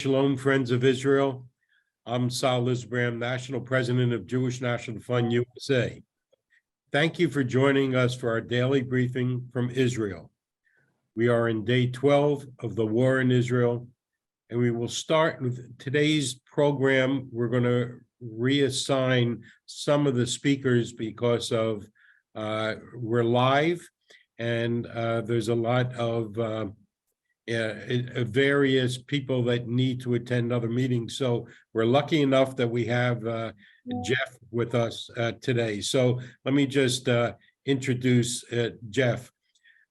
Shalom, friends of Israel. I'm Sal Lisbram, National President of Jewish National Fund USA. Thank you for joining us for our daily briefing from Israel. We are in day 12 of the war in Israel, and we will start with today's program. We're going to reassign some of the speakers because of we're live, and there's a lot of various people that need to attend other meetings. So we're lucky enough that we have Jeff with us today. So let me just introduce Jeff.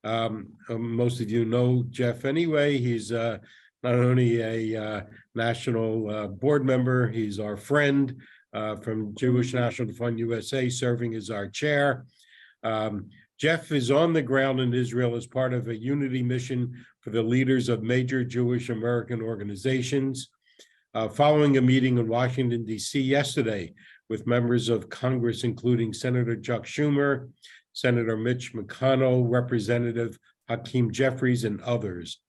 Most of you know Jeff anyway. He's not only a national board member, he's our friend from Jewish National Fund USA, serving as our chair. Jeff is on the ground in Israel as part of a unity mission for the leaders of major Jewish American organizations. Following a meeting in Washington, D.C. yesterday with members of Congress, including Senator Chuck Schumer, Senator Mitch McConnell, Representative Hakeem Jeffries, and others.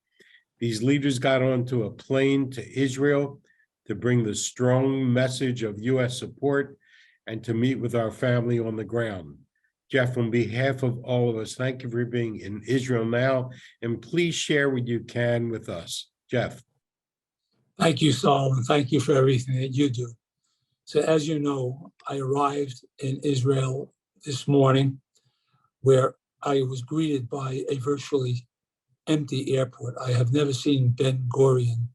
These leaders got onto a plane to Israel to bring the strong message of U.S. support and to meet with our family on the ground. Jeff, on behalf of all of us, thank you for being in Israel now, and please share what you can with us. Jeff. Thank you, Saul, and thank you for everything that you do. So as you know, I arrived in Israel this morning, where I was greeted by a virtually empty airport. I have never seen Ben Gurion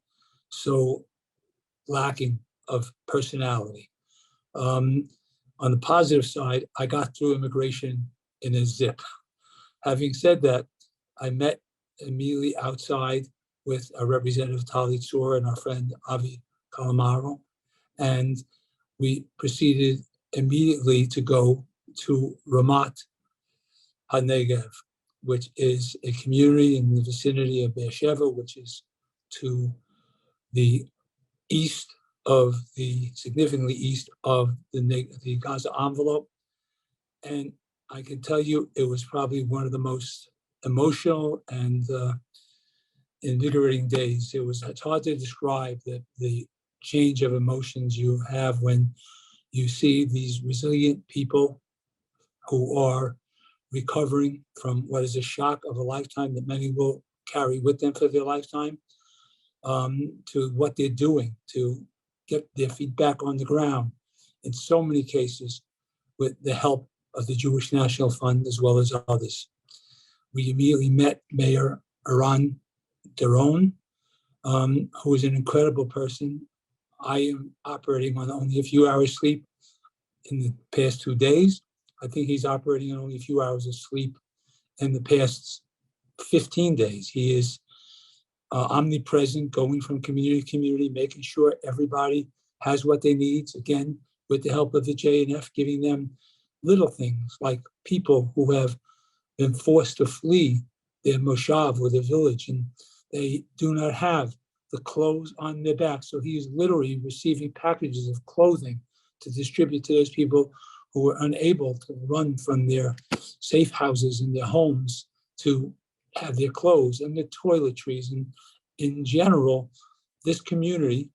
so lacking of personality. On the positive side, I got through immigration in a zip. Having said that, I met immediately outside with a Representative Tali Tzur and our friend Avi Calamaro, and we proceeded immediately to go to Ramat HaNegev, which is a community in the vicinity of Beersheba, which is to the east of significantly east of the Gaza envelope. And I can tell you it was probably one of the most emotional and invigorating days. It's hard to describe the change of emotions you have when you see these resilient people who are recovering from what is a shock of a lifetime that many will carry with them for their lifetime, to what they're doing to get their feet back on the ground, in so many cases with the help of the Jewish National Fund as well as others. We immediately met Mayor Eran Doron, who is an incredible person. I am operating on only a few hours sleep in the past 2 days. I think he's operating on only a few hours of sleep in the past 15 days. He is omnipresent, going from community to community, making sure everybody has what they need, again, with the help of the JNF, giving them little things like people who have been forced to flee their moshav or their village, and they do not have the clothes on their back. So he is literally receiving packages of clothing to distribute to those people who were unable to run from their safe houses and their homes to have their clothes and their toiletries. And in general, this community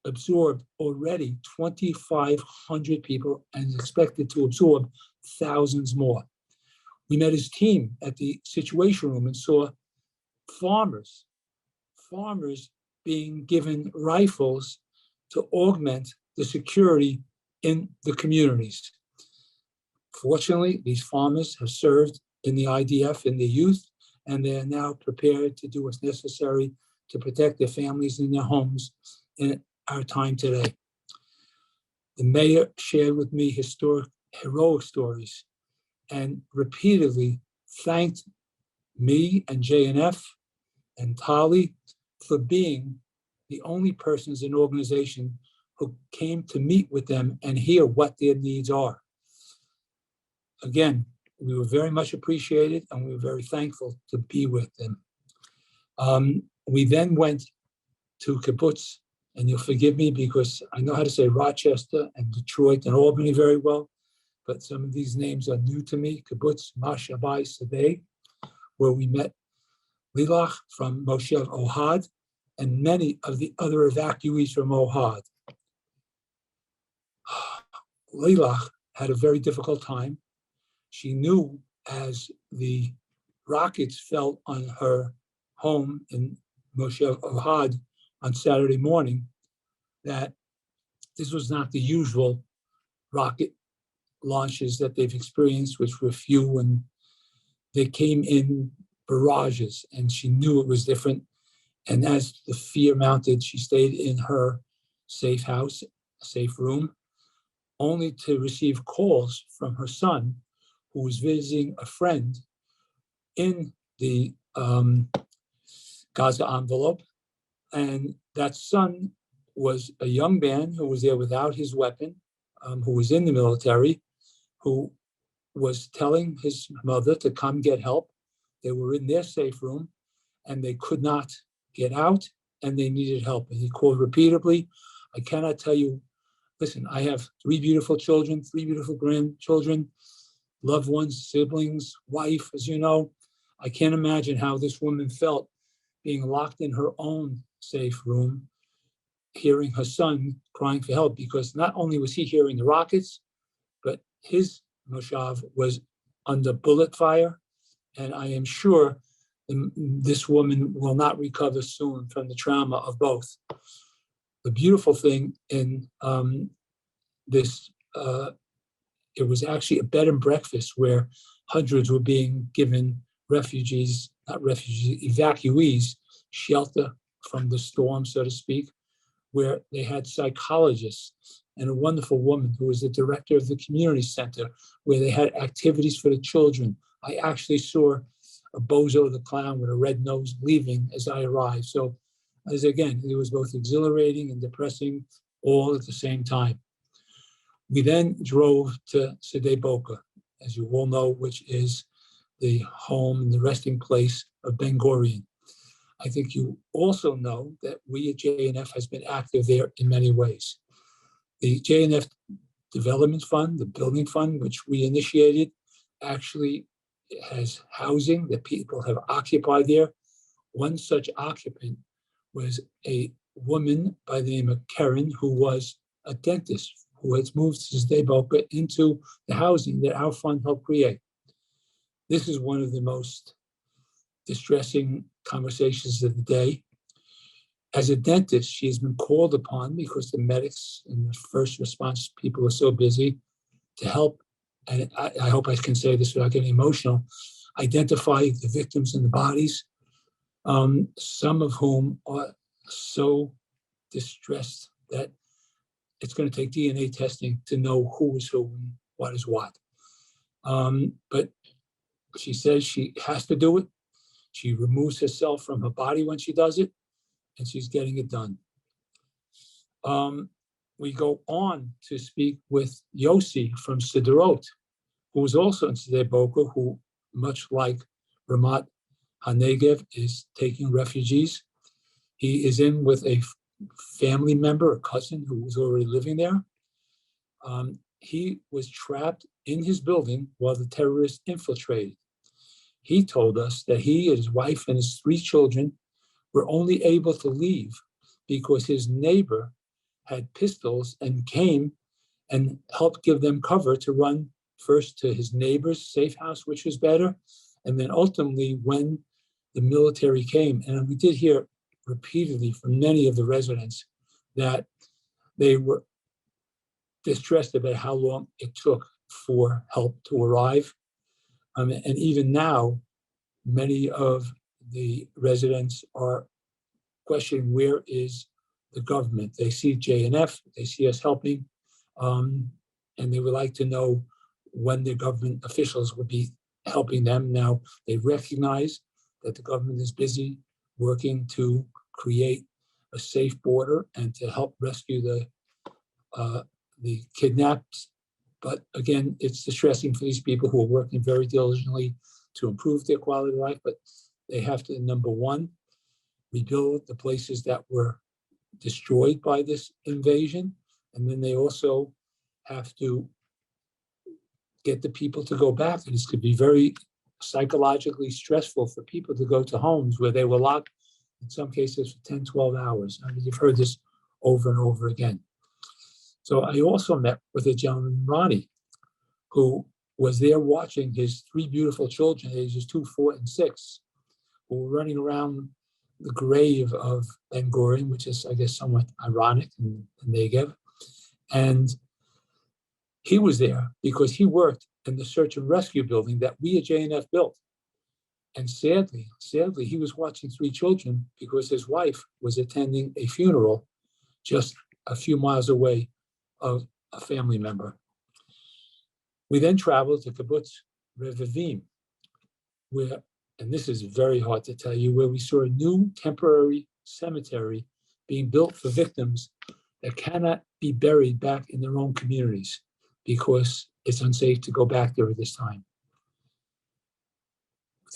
absorbed already 2,500 people and is expected to absorb thousands more. We met his team at the Situation Room and saw farmers being given rifles to augment the security in the communities. Fortunately, these farmers have served in the IDF in their youth, and they are now prepared to do what's necessary to protect their families and their homes in our time today. The mayor shared with me heroic stories and repeatedly thanked me and JNF and Tali for being the only persons in the organization who came to meet with them and hear what their needs are. Again, we were very much appreciated and we were very thankful to be with them. We then went to kibbutz, and you'll forgive me because I know how to say Rochester and Detroit and Albany very well, but some of these names are new to me. Kibbutz Mashabai Sadeh, where we met Lilach from Moshev Ohad and many of the other evacuees from Ohad. Leilach had a very difficult time. She knew as the rockets fell on her home in Moshev Ohad on Saturday morning that this was not the usual rocket launches that they've experienced, which were few, and they came in barrages, and she knew it was different. And as the fear mounted, she stayed in her safe house, safe room, only to receive calls from her son, who was visiting a friend in the Gaza envelope. And that son was a young man who was there without his weapon, who was in the military, who was telling his mother to come get help. They were in their safe room and they could not get out and they needed help. And he called repeatedly. I cannot tell you, listen, I have 3 beautiful children, 3 beautiful grandchildren, loved ones, siblings, wife, as you know. I can't imagine how this woman felt being locked in her own safe room, hearing her son crying for help, because not only was he hearing the rockets, but his moshav was under bullet fire. And I am sure this woman will not recover soon from the trauma of both. The beautiful thing in this, it was actually a bed and breakfast where hundreds were being given evacuees, shelter from the storm, so to speak, where they had psychologists and a wonderful woman who was the director of the community center, where they had activities for the children. I actually saw a Bozo the clown with a red nose leaving as I arrived. So, as again, it was both exhilarating and depressing all at the same time. We then drove to Sde Boka, as you all know, which is the home and the resting place of Ben Gurion. I think you also know that we at JNF has been active there in many ways. The JNF Development Fund, the building fund, which we initiated, actually has housing that people have occupied there. One such occupant was a woman by the name of Karen, who was a dentist, who has moved to Sde Boka into the housing that our fund helped create. This is one of the most distressing conversations of the day. As a dentist, she has been called upon because the medics and the first response people are so busy to help, and I hope I can say this without getting emotional, identify the victims and the bodies, some of whom are so distressed that it's going to take DNA testing to know who is who and what is what. But she says she has to do it. She removes herself from her body when she does it, and she's getting it done. We go on to speak with Yossi from Sderot, who is also in Sde Boka, who, much like Ramat HaNegev, is taking refugees. He is in with a family member, a cousin who was already living there. He was trapped in his building while the terrorists infiltrated. He told us that he, his wife, and his 3 children were only able to leave because his neighbor had pistols and came and helped give them cover to run first to his neighbor's safe house, which was better, and then ultimately when the military came. And we did hear repeatedly from many of the residents that they were distressed about how long it took for help to arrive. And even now, many of the residents are questioning where is the government. They see JNF, they see us helping, and they would like to know when the government officials would be helping them. Now, they recognize that the government is busy working to create a safe border and to help rescue the kidnapped. But again, it's distressing for these people who are working very diligently to improve their quality of life, but they have to, number one, rebuild the places that were destroyed by this invasion. And then they also have to get the people to go back. And this could be very psychologically stressful for people to go to homes where they were locked in some cases for 10, 12 hours. I mean, you've heard this over and over again. So I also met with a gentleman, Ronnie, who was there watching his 3 beautiful children, ages 2, 4, and 6, who were running around the grave of Ben Gurion, which is, I guess, somewhat ironic in Negev. And he was there because he worked in the search and rescue building that we at JNF built. And sadly, he was watching 3 children because his wife was attending a funeral just a few miles away of a family member. We then traveled to Kibbutz Revivim, where, and this is very hard to tell you, where we saw a new temporary cemetery being built for victims that cannot be buried back in their own communities because it's unsafe to go back there at this time.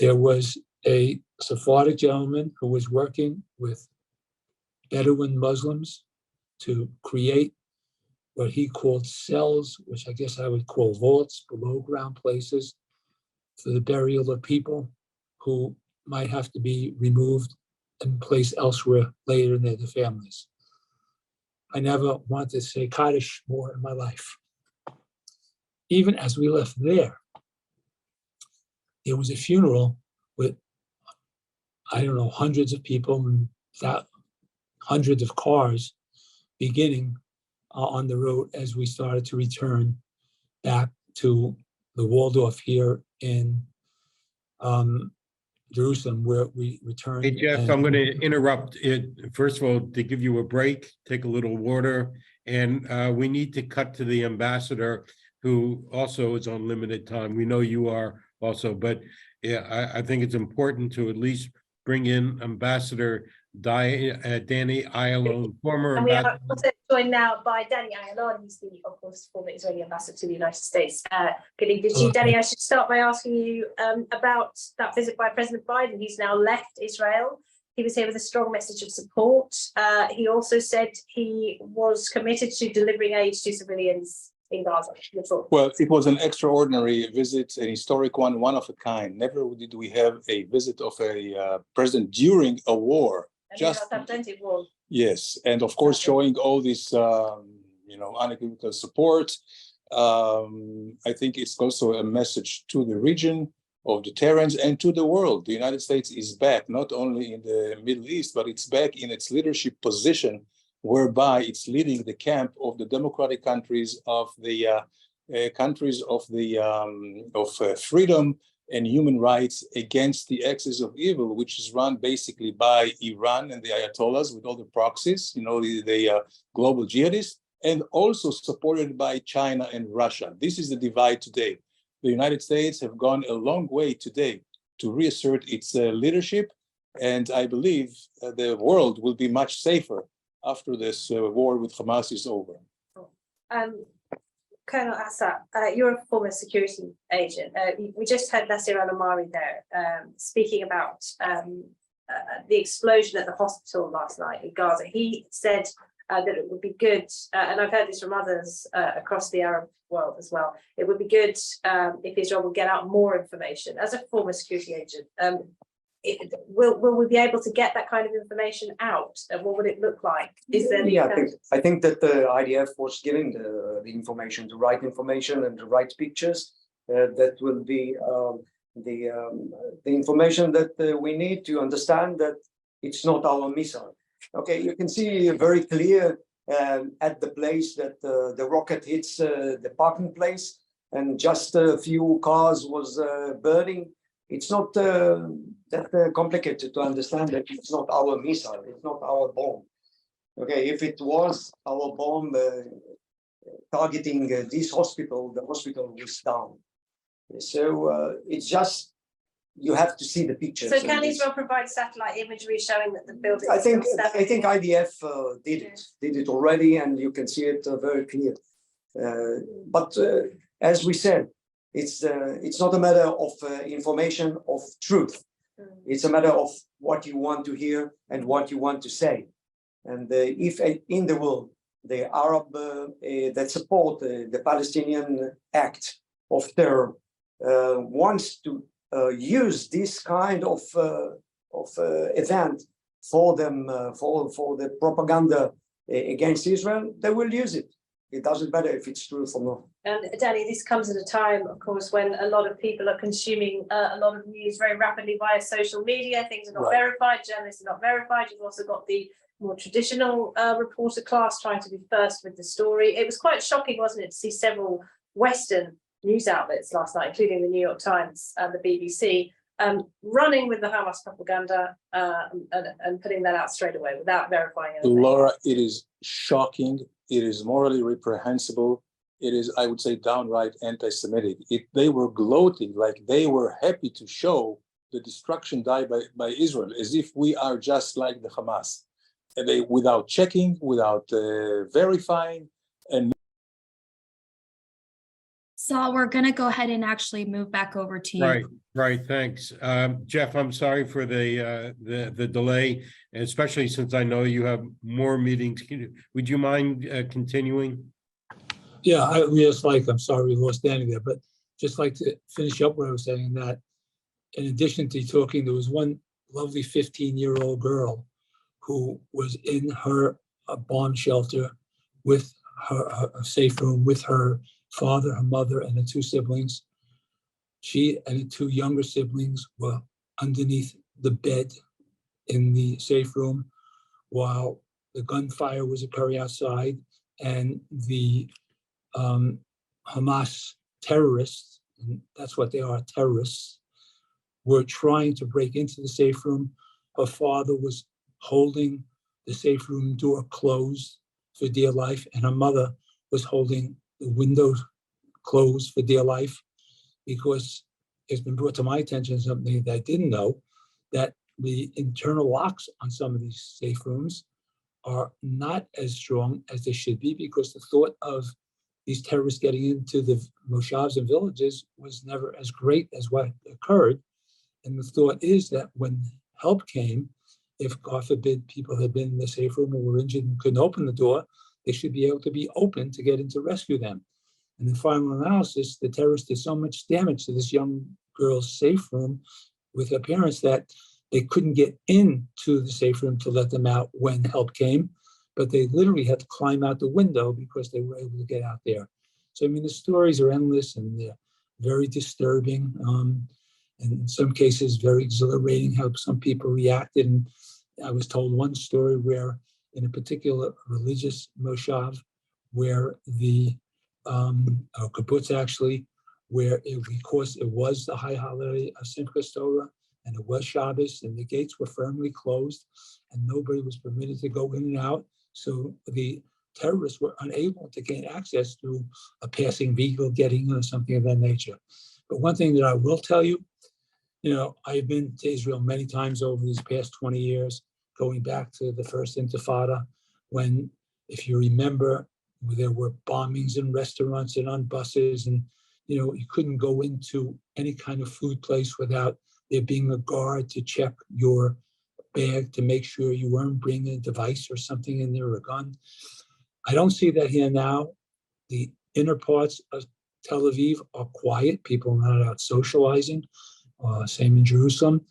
There was a Sephardic gentleman who was working with Bedouin Muslims to create what he called cells, which I guess I would call vaults, below ground places for the burial of people who might have to be removed and placed elsewhere later in their families. I never wanted to say Kaddish more in my life. Even as we left there was a funeral with, I don't know, hundreds of people and hundreds of cars beginning on the road as we started to return back to the Waldorf here in Jerusalem, where we returned. Hey, Jeff, I'm going to interrupt it. First of all, to give you a break, take a little water, and we need to cut to the ambassador, who also is on limited time. We know you are also, but yeah, I think it's important to at least bring in Ambassador Danny Ayalon, former And we are ambassador. also joined now by Danny Ayalon, who's the, of course, former Israeli ambassador to the United States. Good evening to you, Danny. I should start by asking you about that visit by President Biden. He's now left Israel. He was here with a strong message of support. He also said he was committed to delivering aid to civilians in Gaza. Well, it was an extraordinary visit, an historic one of a kind. Never did we have a visit of a president during a war. And just have plenty of war. Yes, and of course, showing all this, unequivocal support. I think it's also a message to the region of deterrence and to the world. The United States is back, not only in the Middle East, but it's back in its leadership position, whereby it's leading the camp of the democratic countries of the freedom and human rights against the axis of evil, which is run basically by Iran and the Ayatollahs with all the proxies, the global jihadists, and also supported by China and Russia. This is the divide today. The United States have gone a long way today to reassert its leadership, and I believe the world will be much safer after this war with Hamas is over. Colonel Assad, you're a former security agent. We just had Nasir al-Amari there speaking about the explosion at the hospital last night in Gaza. He said that it would be good, and I've heard this from others across the Arab world as well, it would be good if Israel would get out more information. As a former security agent, will we be able to get that kind of information out? And what would it look like? Is there I think that the IDF was giving the information, the right information and the right pictures. That will be the information that we need to understand that it's not our missile. Okay, you can see very clear at the place that the rocket hits the parking place, and just a few cars was burning. It's not that complicated to understand that it's not our missile, it's not our bomb. Okay, if it was our bomb targeting this hospital, the hospital was down. So it's just, you have to see the pictures. So can Israel provide satellite imagery showing that the building? I think IDF did it already, and you can see it very clear. But as we said, it's not a matter of information of truth. It's a matter of what you want to hear and what you want to say. And if in the world, the Arab that support the Palestinian act of terror wants to use this kind of event for them, for the propaganda against Israel, they will use it. It doesn't matter if it's true or not. And Danny, this comes at a time, of course, when a lot of people are consuming a lot of news very rapidly via social media. Things are not Right. verified, journalists are not verified. You've also got the more traditional reporter class trying to be first with the story. It was quite shocking, wasn't it, to see several Western news outlets last night, including the New York Times and the BBC, running with the Hamas propaganda and putting that out straight away without verifying anything. Laura, it is shocking. It is morally reprehensible. It is, I would say, downright anti-Semitic. They were gloating, like they were happy to show the destruction done by Israel, as if we are just like the Hamas. And they, without checking, without verifying, and Saul, we're going to go ahead and actually move back over to you. Right, thanks. Jeff, I'm sorry for the delay, especially since I know you have more meetings. Would you mind continuing? Yeah, I'm sorry we lost Danny there, but just like to finish up what I was saying, that in addition to talking, there was one lovely 15-year-old girl who was in her bomb shelter with her safe room with her father, her mother, and the two siblings. She and the two younger siblings were underneath the bed in the safe room while the gunfire was occurring outside, and the Hamas terrorists, and that's what they are, terrorists, were trying to break into the safe room. Her father was holding the safe room door closed for dear life, and her mother was holding the window closed for dear life, because it's been brought to my attention something that I didn't know, that the internal locks on some of these safe rooms are not as strong as they should be, because the thought of these terrorists getting into the moshavs and villages was never as great as what occurred. And the thought is that when help came, if God forbid people had been in the safe room or were injured and couldn't open the door, they should be able to be open to get in to rescue them. In the final analysis, the terrorists did so much damage to this young girl's safe room with her parents that they couldn't get into the safe room to let them out when help came, but they literally had to climb out the window because they were able to get out there. So, I mean, the stories are endless and they're very disturbing. And in some cases, very exhilarating how some people reacted. And I was told one story where in a particular religious moshav, where the kibbutz actually, where because it was the high holiday of Simchas Torah and it was Shabbos and the gates were firmly closed and nobody was permitted to go in and out. So the terrorists were unable to gain access through a passing vehicle getting in or something of that nature. But one thing that I will tell you, I've been to Israel many times over these past 20 years, going back to the first Intifada, when, if you remember, there were bombings in restaurants and on buses, and you couldn't go into any kind of food place without there being a guard to check your bag to make sure you weren't bringing a device or something in there, or a gun. I don't see that here now. The inner parts of Tel Aviv are quiet. People are not out socializing. Same in Jerusalem,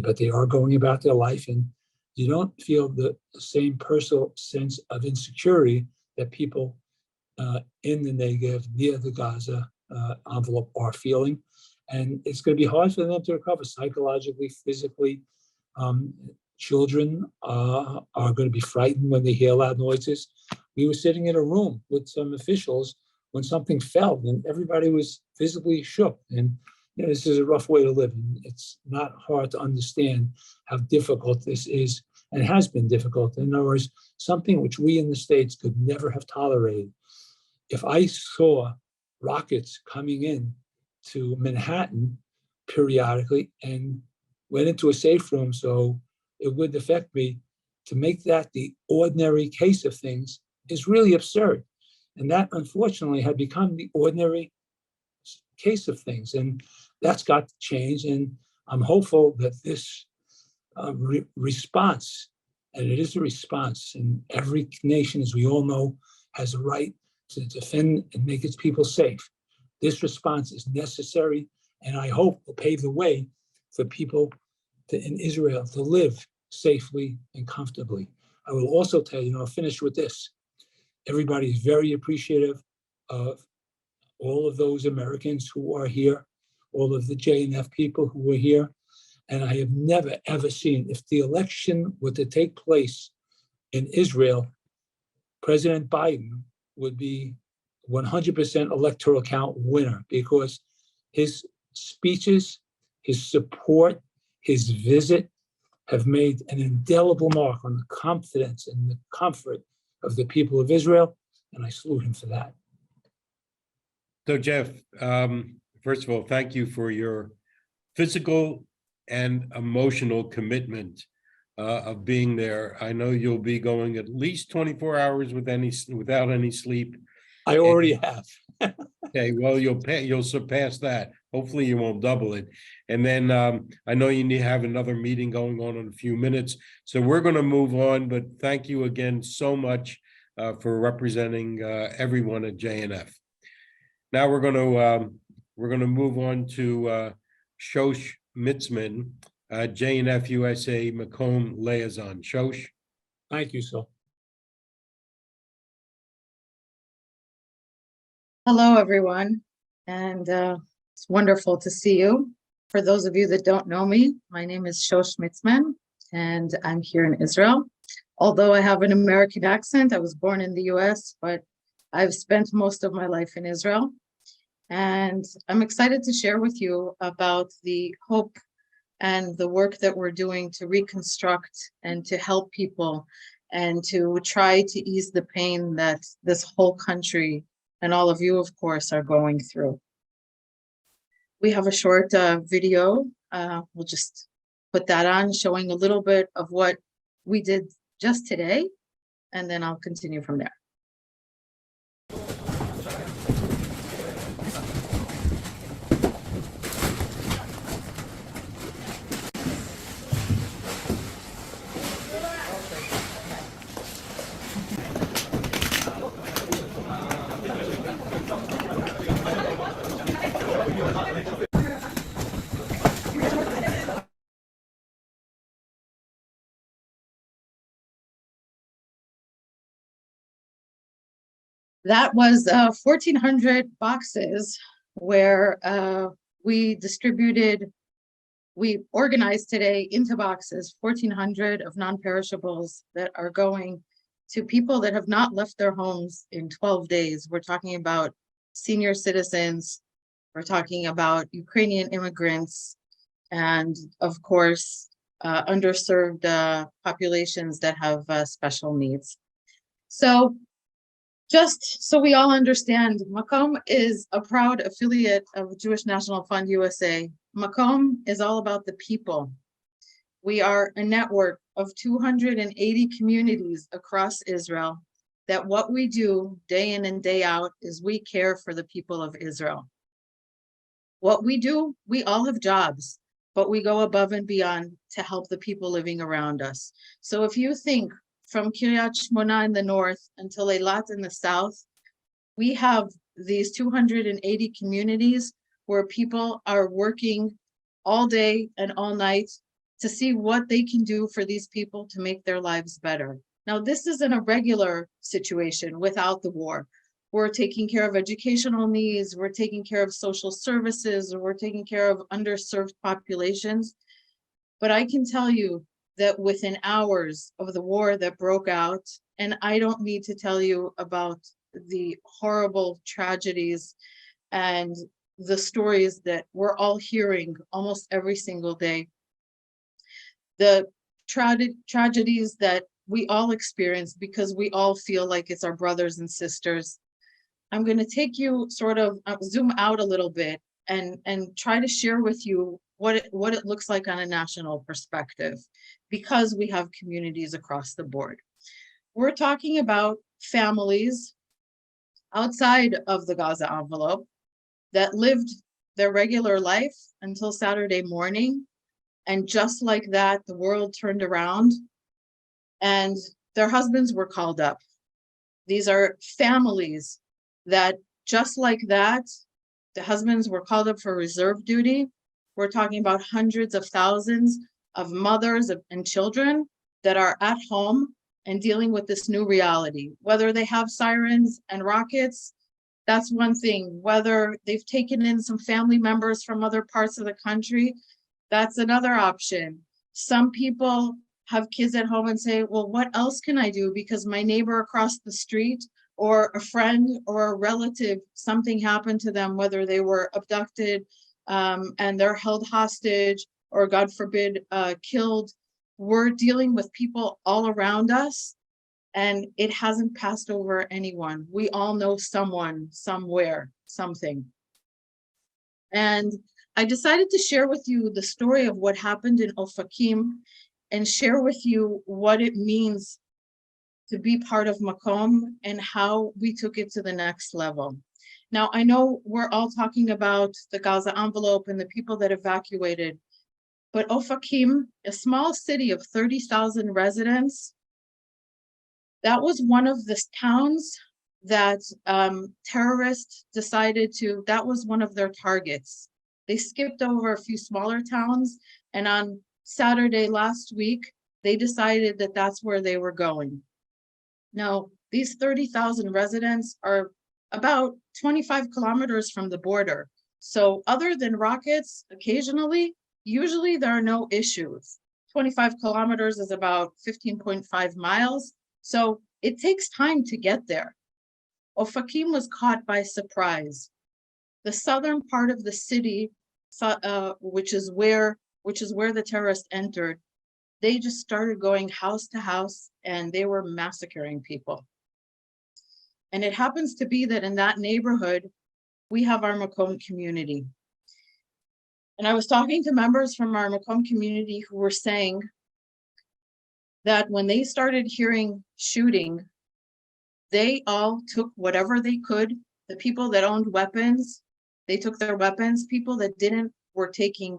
but they are going about their life, and you don't feel the same personal sense of insecurity that people in the Negev, near the Gaza envelope, are feeling. And it's going to be hard for them to recover psychologically, physically. Children are going to be frightened when they hear loud noises. We were sitting in a room with some officials when something fell, and everybody was visibly shook. And this is a rough way to live. And it's not hard to understand how difficult this is, and has been difficult. In other words, something which we in the States could never have tolerated. If I saw rockets coming in to Manhattan periodically and went into a safe room so it would affect me, to make that the ordinary case of things is really absurd. And that, unfortunately, had become the ordinary case of things. And that's got to change. And I'm hopeful that this response, and it is a response, and every nation, as we all know, has a right to defend and make its people safe. This response is necessary, and I hope will pave the way for people in Israel to live safely and comfortably. I will also tell you, and I'll finish with this. Everybody is very appreciative of all of those Americans who are here, all of the JNF people who are here. And I have never, ever seen, if the election were to take place in Israel, President Biden would be 100% electoral count winner, because his speeches, his support, his visit have made an indelible mark on the confidence and the comfort of the people of Israel, and I salute him for that. So Jeff, first of all, thank you for your physical and emotional commitment of being there. I know you'll be going at least 24 hours without any sleep. I already have. Okay, well, you'll surpass that. Hopefully you won't double it. And then I know you need to have another meeting going on in a few minutes. So we're going to move on, but thank you again so much for representing everyone at JNF. Now we're going to move on to Shosh Mitzman, JNF USA Macomb liaison. Shosh. Thank you, Saul. Hello, everyone, and it's wonderful to see you. For those of you that don't know me, my name is Shosh Mitzman, and I'm here in Israel. Although I have an American accent, I was born in the US, but I've spent most of my life in Israel. And I'm excited to share with you about the hope and the work that we're doing to reconstruct and to help people and to try to ease the pain that this whole country and all of you, of course, are going through. We have a short video. We'll just put that on, showing a little bit of what we did just today, and then I'll continue from there. That was 1,400 boxes where we organized today into boxes, 1,400 of non-perishables that are going to people that have not left their homes in 12 days. We're talking about senior citizens, we're talking about Ukrainian immigrants, and of course, underserved populations that have special needs. So, just so we all understand, Macomb is a proud affiliate of Jewish National Fund USA. Macomb is all about the people. We are a network of 280 communities across Israel that what we do day in and day out is we care for the people of Israel. What we do, we all have jobs, but we go above and beyond to help the people living around us. So if you think from Kiryat Shmona in the north until Eilat in the south, we have these 280 communities where people are working all day and all night to see what they can do for these people to make their lives better. Now, this isn't a regular situation without the war. We're taking care of educational needs, we're taking care of social services, we're taking care of underserved populations. But I can tell you that within hours of the war that broke out, and I don't need to tell you about the horrible tragedies and the stories that we're all hearing almost every single day, the tragedies that we all experience because we all feel like it's our brothers and sisters. I'm going to take you sort of zoom out a little bit and try to share with you what it looks like on a national perspective, because we have communities across the board. We're talking about families outside of the Gaza envelope that lived their regular life until Saturday morning. And just like that, the world turned around and their husbands were called up. These are families that just like that, the husbands were called up for reserve duty. We're talking about hundreds of thousands of mothers and children that are at home and dealing with this new reality. Whether they have sirens and rockets, that's one thing. Whether they've taken in some family members from other parts of the country, that's another option. Some people have kids at home and say, well, what else can I do? Because my neighbor across the street or a friend or a relative, something happened to them, whether they were abducted and they're held hostage or God forbid, killed. We're dealing with people all around us and it hasn't passed over anyone. We all know someone, somewhere, something. And I decided to share with you the story of what happened in Ofakim and share with you what it means to be part of Makom and how we took it to the next level. Now, I know we're all talking about the Gaza envelope and the people that evacuated, but Ofakim, a small city of 30,000 residents, that was one of the towns that terrorists decided to, that was one of their targets. They skipped over a few smaller towns, and on Saturday last week, they decided that that's where they were going. Now, these 30,000 residents are about 25 kilometers from the border. So other than rockets, occasionally, usually there are no issues. 25 kilometers is about 15.5 miles. So it takes time to get there. Ofakim was caught by surprise. The southern part of the city, which is where the terrorists entered, they just started going house to house and they were massacring people. And it happens to be that in that neighborhood, we have our Makom community. And I was talking to members from our Makom community who were saying that when they started hearing shooting, they all took whatever they could. The people that owned weapons, they took their weapons. People that didn't were taking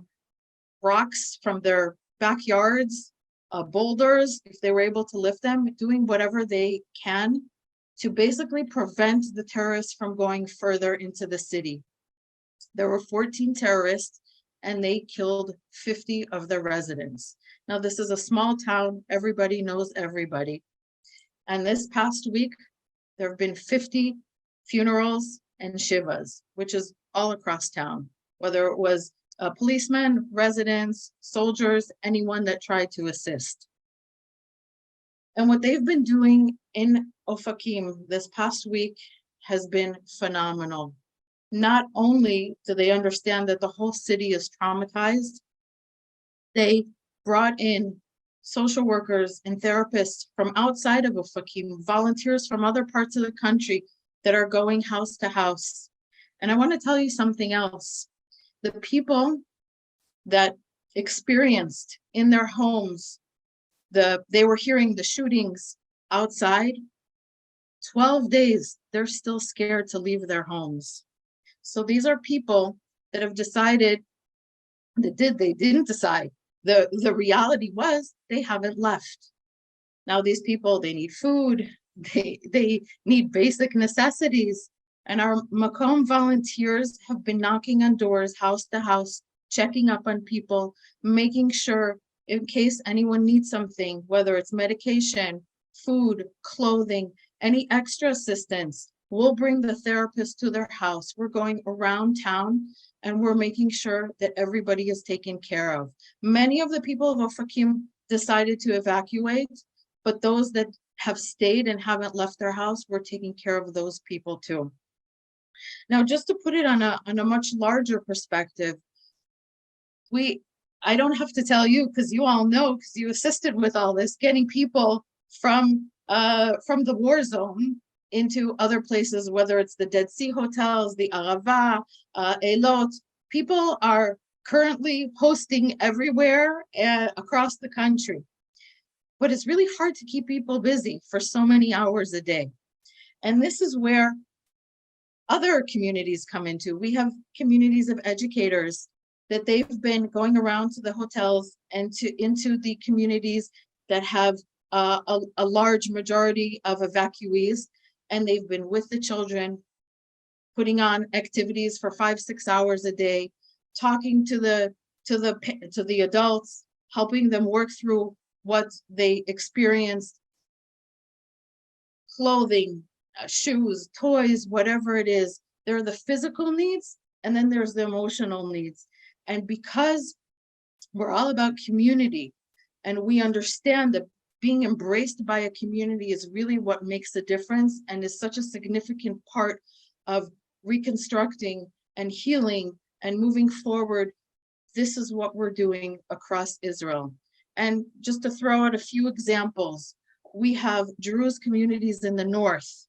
rocks from their backyards, boulders, if they were able to lift them, doing whatever they can to basically prevent the terrorists from going further into the city. There were 14 terrorists and they killed 50 of the residents. Now, this is a small town. Everybody knows everybody. And this past week, there have been 50 funerals and shivas, which is all across town, whether it was policemen, residents, soldiers, anyone that tried to assist. And what they've been doing in Ofakim this past week has been phenomenal. Not only do they understand that the whole city is traumatized, they brought in social workers and therapists from outside of Ofakim, volunteers from other parts of the country that are going house to house. And I want to tell you something else. The people that experienced in their homes, they were hearing the shootings outside, 12 days, they're still scared to leave their homes. So these are people that have decided, they didn't decide. The reality was they haven't left. Now these people, they need food, they need basic necessities. And our Makom volunteers have been knocking on doors, house to house, checking up on people, making sure in case anyone needs something, whether it's medication, food, clothing, any extra assistance, we'll bring the therapist to their house. We're going around town and we're making sure that everybody is taken care of. Many of the people of Ofakim decided to evacuate, but those that have stayed and haven't left their house, we're taking care of those people too. Now, just to put it on a much larger perspective, I don't have to tell you, because you all know, because you assisted with all this, getting people from the war zone into other places, whether it's the Dead Sea hotels, the Arava, Elot. People are currently posting everywhere across the country. But it's really hard to keep people busy for so many hours a day. And this is where other communities come into. We have communities of educators that they've been going around to the hotels and into the communities that have a large majority of evacuees, and they've been with the children, putting on activities for 5-6 hours a day, talking to the adults, helping them work through what they experienced, clothing, shoes, toys, whatever it is. There are the physical needs, and then there's the emotional needs. And because we're all about community, and we understand that being embraced by a community is really what makes a difference and is such a significant part of reconstructing and healing and moving forward, this is what we're doing across Israel. And just to throw out a few examples, we have Druze communities in the north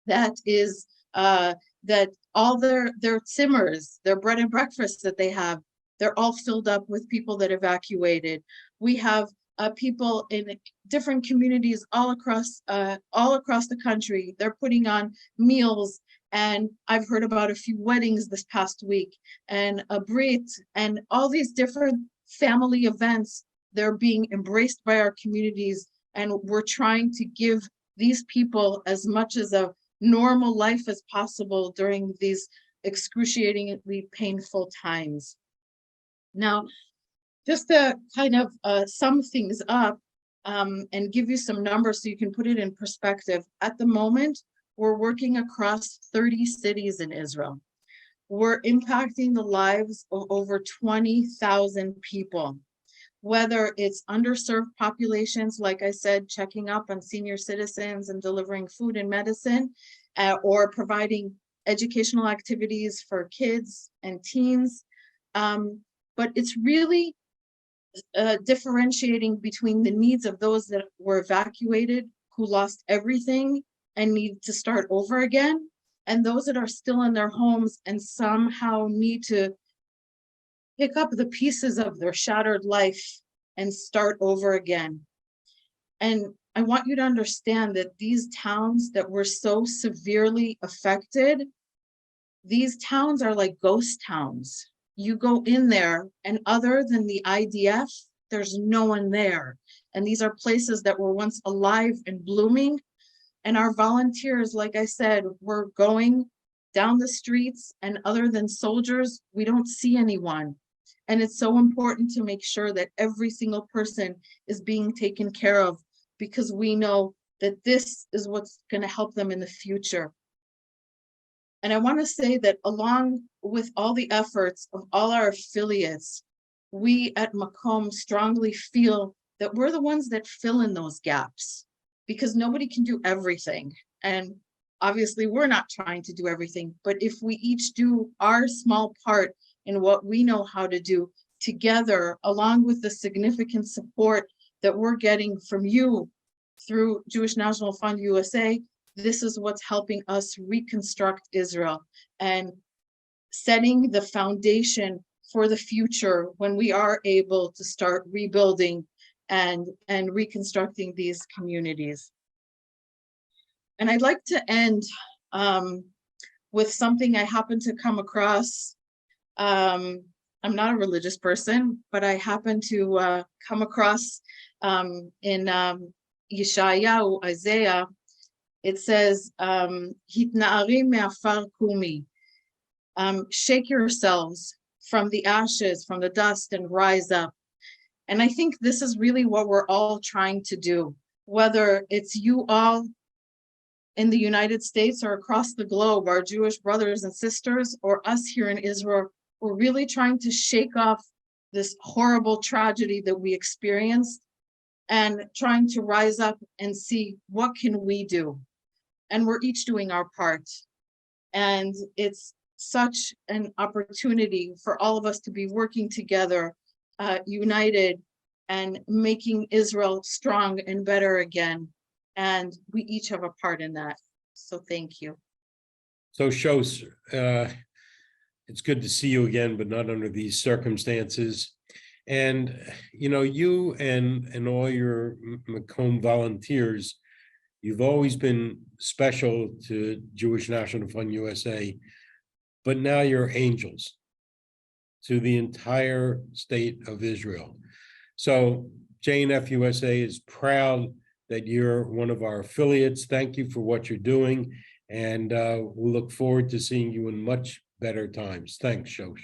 that is that all their zimmers, their bread and breakfast that they have, they're all filled up with people that evacuated. We have people in different communities all across the country. They're putting on meals, and I've heard about a few weddings this past week, and a brit, and all these different family events. They're being embraced by our communities, and we're trying to give these people as much as a normal life as possible during these excruciatingly painful times. Now, just to kind of sum things up and give you some numbers so you can put it in perspective, at the moment, we're working across 30 cities in Israel. We're impacting the lives of over 20,000 people, whether it's underserved populations, like I said, checking up on senior citizens and delivering food and medicine, or providing educational activities for kids and teens. But it's really differentiating between the needs of those that were evacuated, who lost everything and need to start over again, and those that are still in their homes and somehow need to pick up the pieces of their shattered life and start over again. And I want you to understand that these towns that were so severely affected, these towns are like ghost towns. You go in there, and other than the IDF, there's no one there. And these are places that were once alive and blooming. And our volunteers, like I said, we're going down the streets, and other than soldiers, we don't see anyone. And it's so important to make sure that every single person is being taken care of, because we know that this is what's going to help them in the future. And I want to say that along with all the efforts of all our affiliates, we at Makom strongly feel that we're the ones that fill in those gaps, because nobody can do everything. And obviously we're not trying to do everything, but if we each do our small part in what we know how to do together, along with the significant support that we're getting from you through Jewish National Fund USA, this is what's helping us reconstruct Israel and setting the foundation for the future when we are able to start rebuilding and reconstructing these communities. And I'd like to end with something I happened to come across. I'm not a religious person, but I happened to come across in Yeshayahu, Isaiah. It says, "Hitna'ari me'afar kumi." Shake yourselves from the ashes, from the dust, and rise up. And I think this is really what we're all trying to do, whether it's you all in the United States or across the globe, our Jewish brothers and sisters, or us here in Israel. We're really trying to shake off this horrible tragedy that we experienced and trying to rise up and see what can we do. And we're each doing our part. And it's such an opportunity for all of us to be working together, united, and making Israel strong and better again. And we each have a part in that. So thank you. So Shos, it's good to see you again, but not under these circumstances. And, you know, you and all your Macomb volunteers, you've always been special to Jewish National Fund USA, but now you're angels to the entire state of Israel. So JNF USA is proud that you're one of our affiliates. Thank you for what you're doing. And we'll look forward to seeing you in much better times. Thanks, Shosh.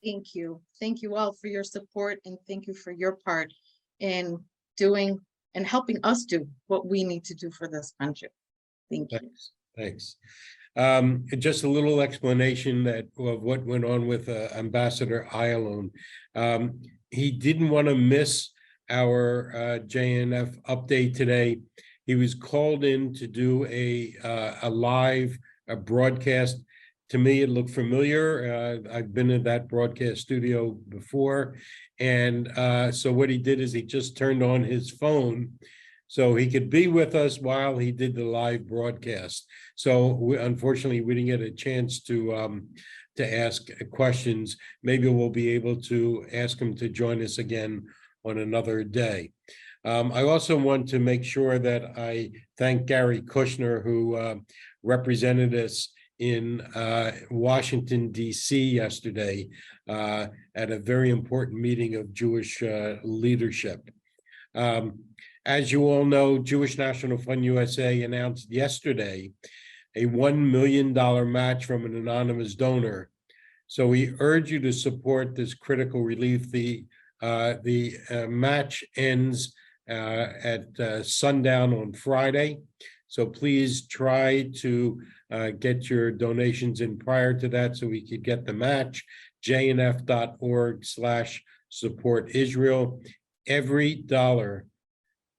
Thank you. Thank you all for your support and thank you for your part in doing and helping us do what we need to do for this country. Thank you. Thanks. Thanks. Just a little explanation of what went on with Ambassador Ayalon. He didn't want to miss our JNF update today. He was called in to do a live broadcast. To me, it looked familiar. I've been in that broadcast studio before. And so what he did is he just turned on his phone so he could be with us while he did the live broadcast. So unfortunately, we didn't get a chance to ask questions. Maybe we'll be able to ask him to join us again on another day. I also want to make sure that I thank Gary Kushner, who represented us in Washington, D.C. yesterday at a very important meeting of Jewish leadership. As you all know, Jewish National Fund USA announced yesterday a $1 million match from an anonymous donor. So we urge you to support this critical relief. The match ends at sundown on Friday. So please try to get your donations in prior to that so we could get the match. jnf.org/support Israel. Every dollar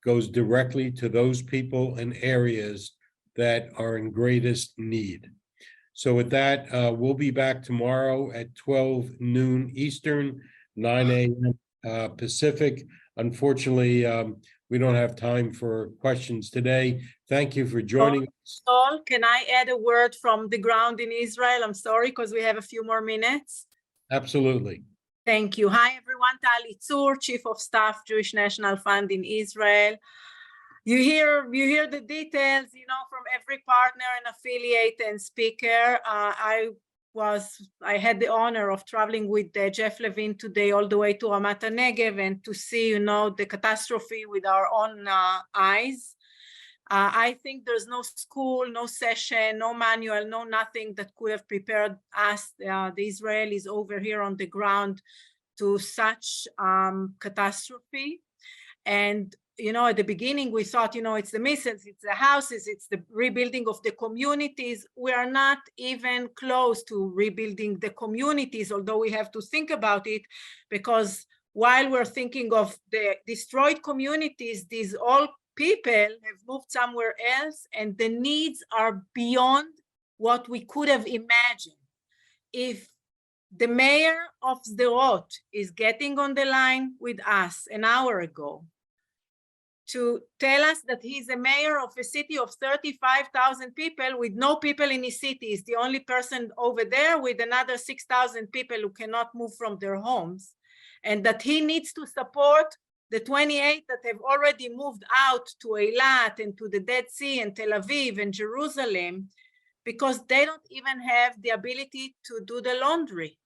goes directly to those people and areas that are in greatest need. So with that, we'll be back tomorrow at 12 noon Eastern, 9 a.m. Pacific. Unfortunately, we don't have time for questions today. Thank you for joining us. Saul, can I add a word from the ground in Israel? I'm sorry, because we have a few more minutes. Absolutely. Thank you. Hi, everyone. Tali Tzur, Chief of Staff, Jewish National Fund in Israel. You hear the details, from every partner and affiliate and speaker. I had the honor of traveling with Jeff Levine today all the way to Ramat HaNegev and to see, the catastrophe with our own eyes. I think there's no school, no session, no manual, no nothing that could have prepared us, the Israelis over here on the ground, to such catastrophe. And, at the beginning, we thought, it's the missiles, it's the houses, it's the rebuilding of the communities. We are not even close to rebuilding the communities, although we have to think about it, because while we're thinking of the destroyed communities, these all people have moved somewhere else, and the needs are beyond what we could have imagined. If the mayor of Sderot is getting on the line with us an hour ago to tell us that he's a mayor of a city of 35,000 people with no people in his city, is the only person over there with another 6,000 people who cannot move from their homes, and that he needs to support the 28 that have already moved out to Eilat and to the Dead Sea and Tel Aviv and Jerusalem, because they don't even have the ability to do the laundry.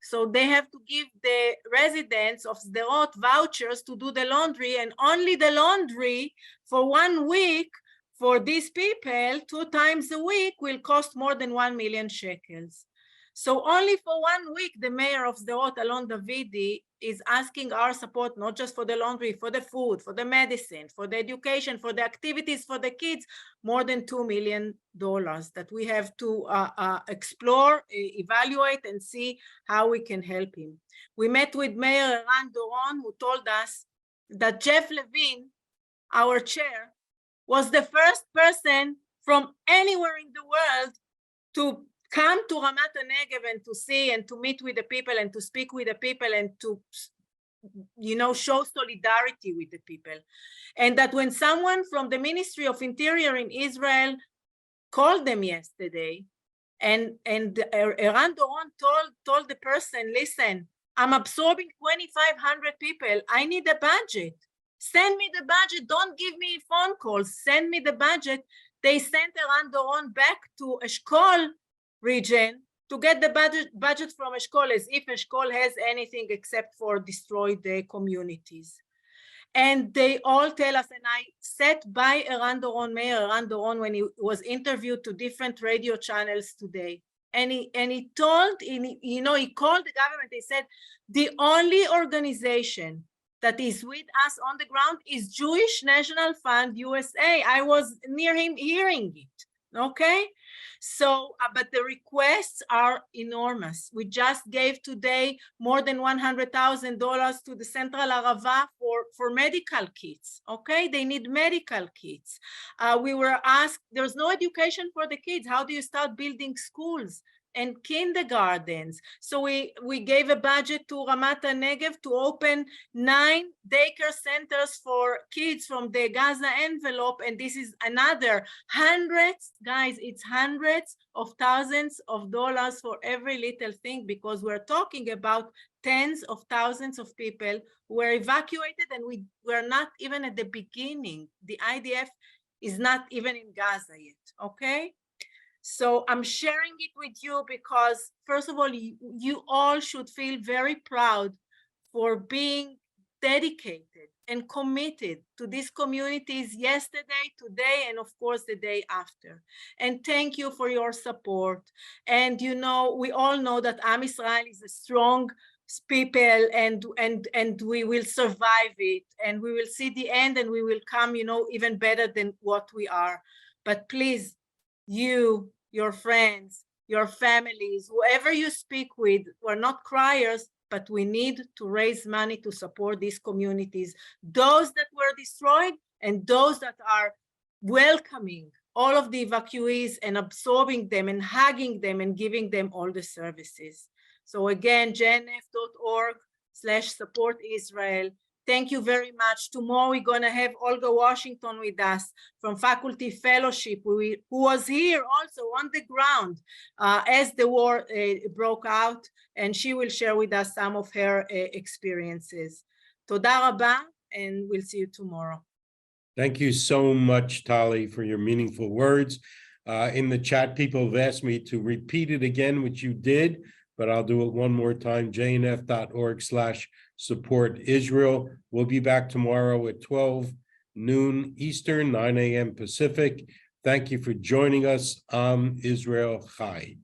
So they have to give the residents of Sderot vouchers to do the laundry, and only the laundry for 1 week for these people 2 times a week will cost more than 1 million shekels. So only for 1 week, the mayor of Sderot, Alon Davidi, is asking our support, not just for the laundry, for the food, for the medicine, for the education, for the activities for the kids, more than $2 million that we have to explore, evaluate, and see how we can help him. We met with Mayor Eran Doron, who told us that Jeff Levine, our chair, was the first person from anywhere in the world to come to Ramat HaNegev and to see and to meet with the people and to speak with the people and to, show solidarity with the people. And that when someone from the Ministry of Interior in Israel called them yesterday, and Eran Doron told the person, listen, I'm absorbing 2,500 people. I need a budget. Send me the budget. Don't give me phone calls. Send me the budget. They sent Eran Doron back to Eshkol region to get the budget from Eshkol, as if Eshkol has anything except for destroyed communities. And they all tell us, and I sat by Eran Doron, Mayor Eran Doron, when he was interviewed to different radio channels today. And he told, he called the government. He said, the only organization that is with us on the ground is Jewish National Fund USA. I was near him hearing it, okay? So, but the requests are enormous. We just gave today more than $100,000 to the Central Arava for medical kits, okay? They need medical kits. We were asked, there's no education for the kids. How do you start building schools and kindergartens? So we gave a budget to Ramat HaNegev to open 9 daycare centers for kids from the Gaza envelope. And this is another hundreds, guys, it's hundreds of thousands of dollars for every little thing, because we're talking about tens of thousands of people who were evacuated, and we're not even at the beginning. The IDF is not even in Gaza yet, okay? So I'm sharing it with you because, first of all, you all should feel very proud for being dedicated and committed to these communities yesterday, today, and of course the day after. And thank you for your support. And we all know that Am Israel is a strong people, and we will survive it, and we will see the end, and we will come, even better than what we are. But please, you, your friends, your families, whoever you speak with, we're not criers, but we need to raise money to support these communities, those that were destroyed and those that are welcoming all of the evacuees and absorbing them and hugging them and giving them all the services. So again, jnf.org/support Israel. Thank you very much. Tomorrow we're going to have Olga Washington with us from Faculty Fellowship, who was here also on the ground as the war broke out, and she will share with us some of her experiences. Toda rabba, and we'll see you tomorrow. Thank you so much, Tali, for your meaningful words. In the chat, people have asked me to repeat it again, which you did, but I'll do it one more time, jnf.org/support Israel. We'll be back tomorrow at 12 noon Eastern, 9 a.m. Pacific. Thank you for joining us. Israel Chai.